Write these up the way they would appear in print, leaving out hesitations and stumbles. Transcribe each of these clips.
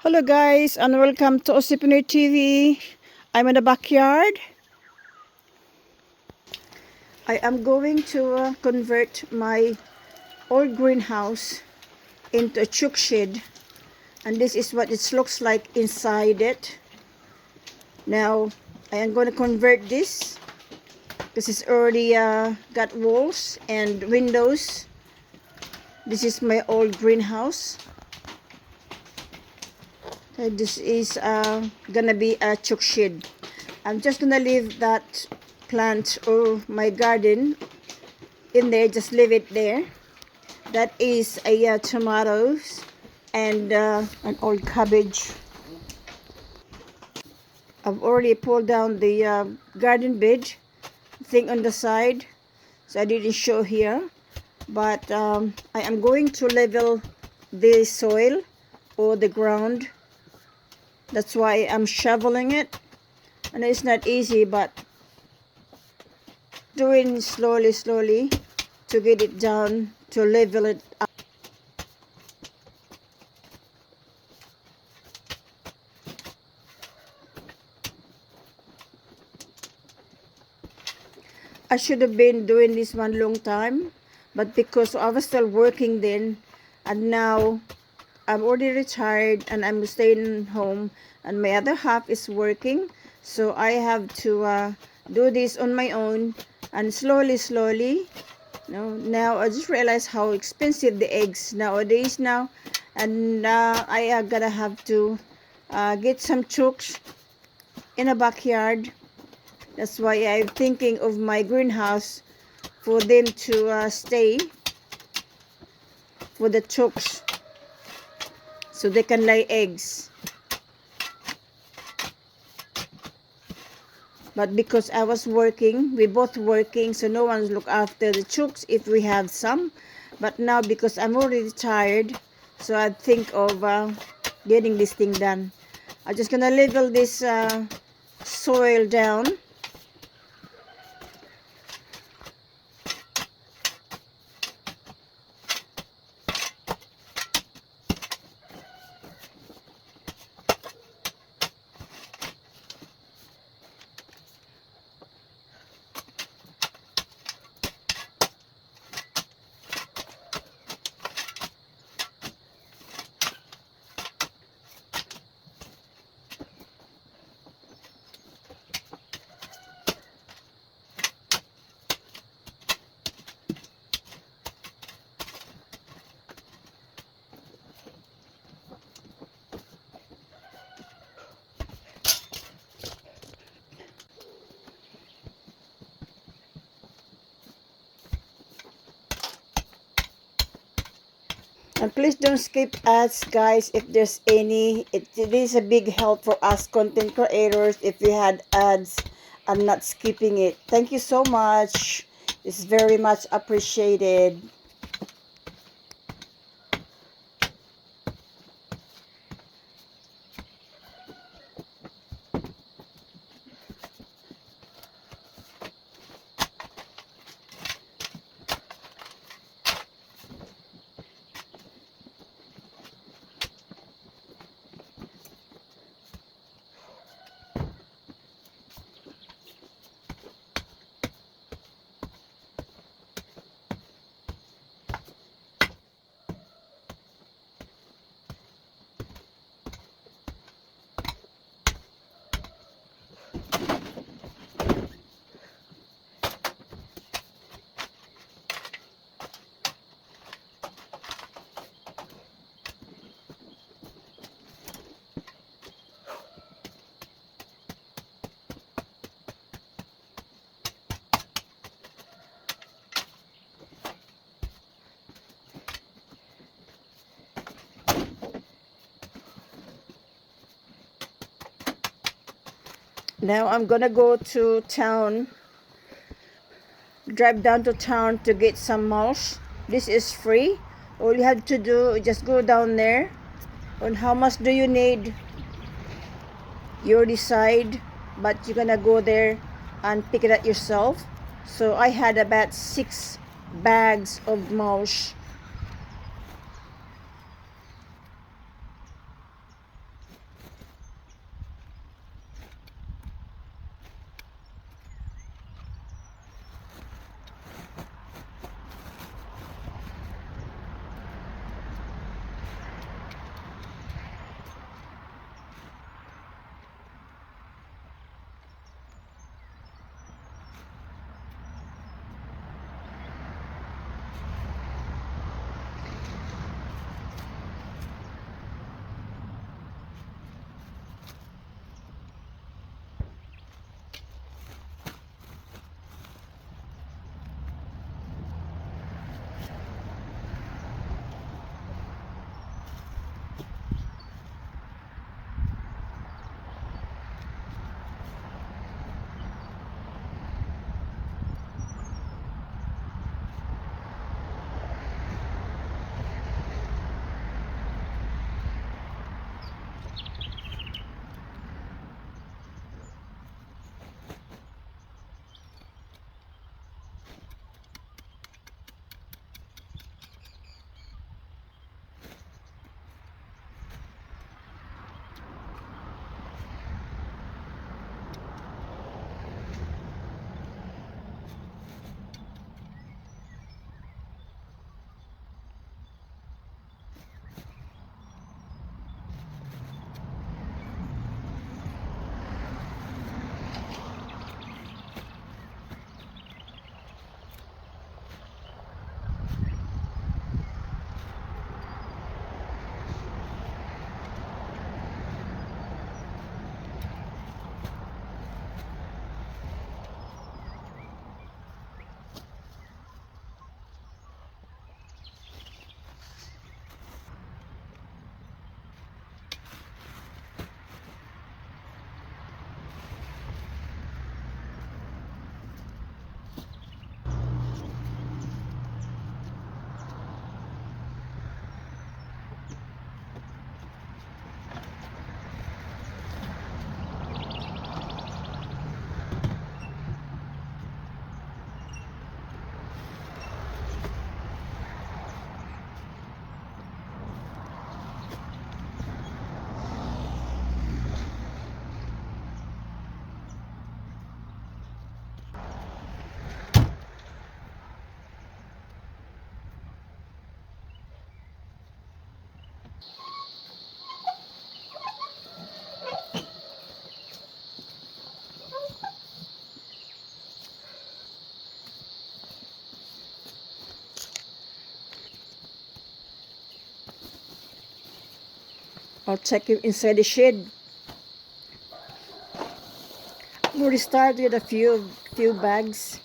Hello guys and welcome to Osipinoy TV. I'm in the backyard. I am going to convert my old greenhouse into a chook shed, and this is what it looks like inside it. Now I am going to convert this because it's already got walls and windows. This is my old greenhouse. This is gonna be a chook shed. I'm just gonna leave that plant or my garden in there, just leave it there. That is a tomatoes and an old cabbage. I've already pulled down the garden bed thing on the side, so I didn't show here, but I am going to level the soil or the ground. That's why I'm shoveling it, and it's not easy, but doing slowly to get it down, to level it up. I should have been doing this one long time, but because I was still working then, and now I'm already retired and I'm staying home, and my other half is working, so I have to do this on my own and slowly. Now I just realized how expensive the eggs nowadays now, and I gotta have to get some chooks in a backyard. That's why I'm thinking of my greenhouse for them to stay, for the chooks, so they can lay eggs. But because I was working, we both working, so no one's look after the chooks if we have some. But now because I'm already tired, so I think of getting this thing done. I'm just gonna level this soil down. And please don't skip ads, guys, if there's any. It is a big help for us content creators if we had ads. I'm not skipping it. Thank you so much. It's very much appreciated. Now I'm gonna go to town, drive down to town to get some mulch. This is free. All you have to do is just go down there. On how much do you need, you decide, but you're gonna go there and pick it up yourself. So I had about 6 bags of mulch. I'll check it inside the shed. We'll start with a few bags.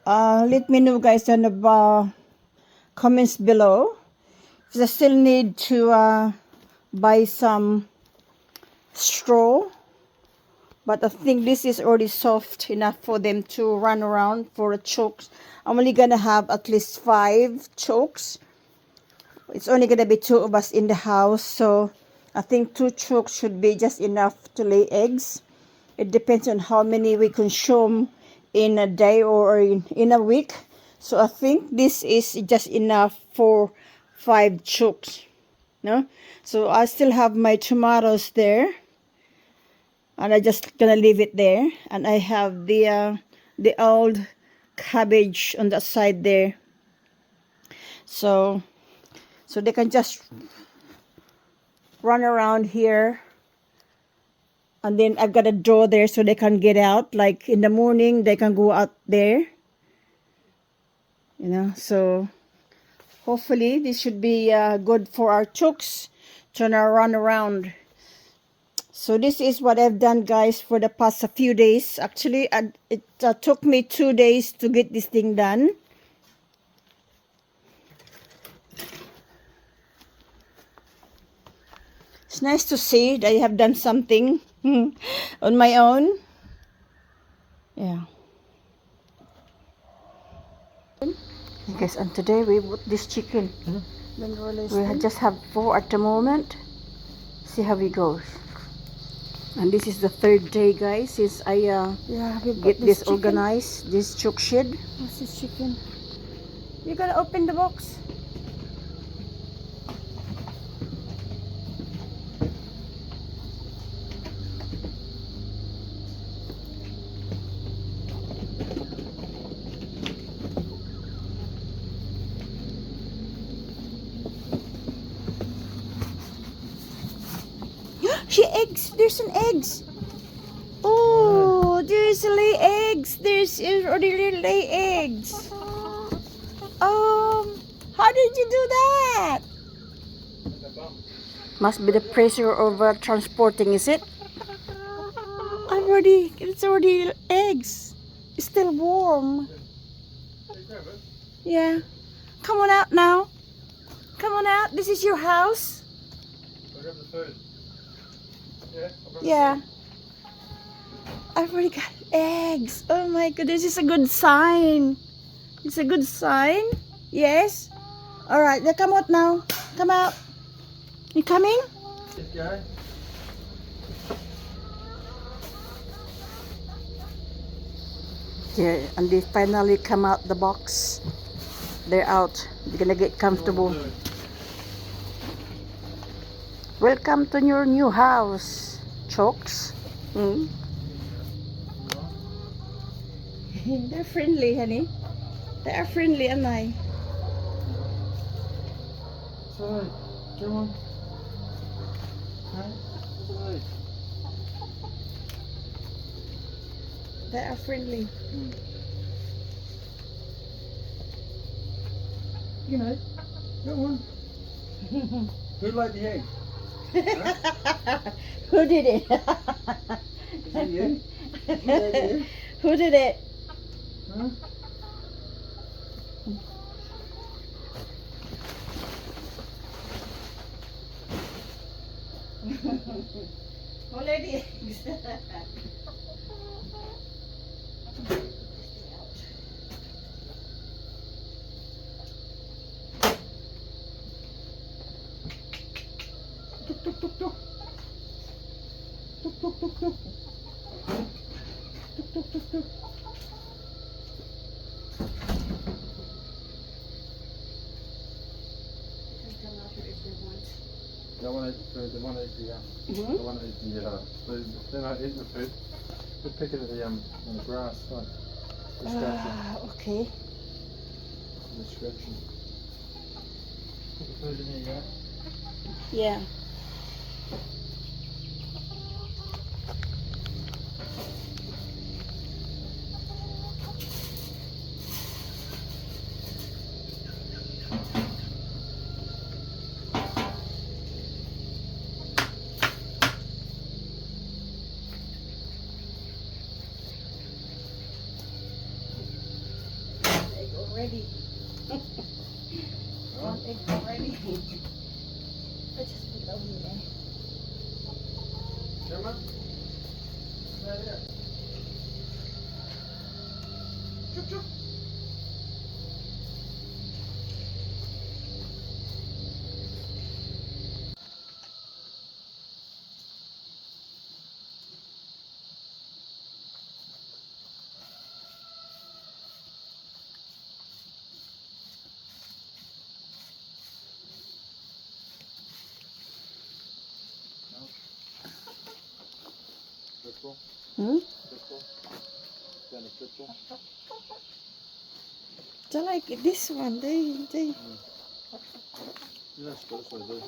Let me know, guys, in the comments below if I still need to buy some straw, but I think this is already soft enough for them to run around for a chokes. I'm only gonna have at least 5 chokes. It's only gonna be 2 of us in the house, so I think 2 chokes should be just enough to lay eggs. It depends on how many we consume in a day or in a week. So I think this is just enough for 5 chooks. No? So I still have my tomatoes there, and I just gonna leave it there. And I have the old cabbage on the side there. So they can just run around here. And then I've got a door there so they can get out. Like in the morning, they can go out there. You know, so hopefully this should be good for our chooks to run around. So this is what I've done, guys, for the past few days. Actually, it took me 2 days to get this thing done. It's nice to see that I have done something on my own. Yeah. Guys, and today we bought this chicken. We just have 4 at the moment. See how it goes. And this is the 3rd day, guys, since I get this chicken organized. This chook shed. What's this chicken? You gotta open the box. She eggs. There's an eggs. Oh, there's lay eggs. There's already lay eggs. How did you do that? Must be the pressure of transporting, is it? It's already eggs. It's still warm. Yeah. Come on out now. Come on out. This is your house. Yeah. I've already got eggs. Oh my god, this is a good sign. It's a good sign. Yes. All right, they come out now. Come out. You coming? Yeah, and they finally come out the box. They're out. They're gonna get comfortable. Welcome to your new house, Chooks. They're friendly, honey. They are friendly, am I? Sorry, come on. Sorry. They are friendly. You know, go on. Who laid the egg? Huh? Who did it? Is it you? Who laid the egg? Who did it? Huh? Who laid the eggs? Tuk tuk tuk tuk. Tuk tuk tuk tuk. Tuk tuk tuk tuk. The one ate the food, the one ate the one ate the food. They're not eating the food. They're picking at on the grass, like they're scratching. Okay. They're scratching. Put the food in here, Yeah. Egg already. One egg already. I just put it over there. Come on. Right there. Chup chup. Triple. Triple. Then a triple. I like this one. They. Yeah, that's what they do.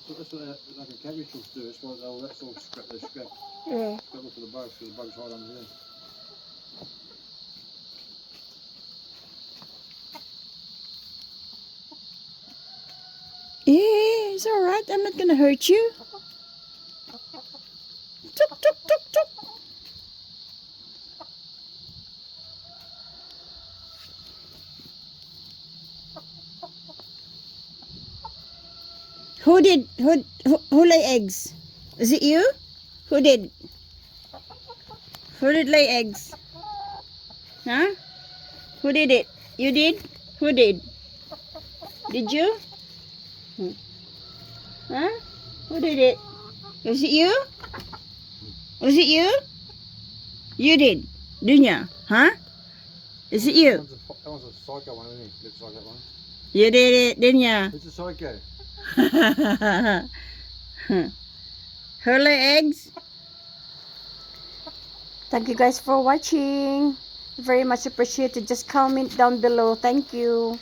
So that's what like a cabbage will do. It's what that's all scrap. They scrap. Yeah. Got look for the bugs because the bugs hide under there. Yeah, it's all right. I'm not gonna hurt you. Tuk tuk tuk tuk. Who lay eggs? Is it you? Who did? Who did lay eggs? Huh? Who did it? You did? Who did? Did you? Huh? Who did it? Was it you? Was it you? You did, didn't you? Huh? Is it you? That one's a psycho one, isn't he? Looks like that one. You did it, didn't you? It's a psycho. Her lay eggs. Thank you guys for watching. Very much appreciated. Just comment down below. Thank you.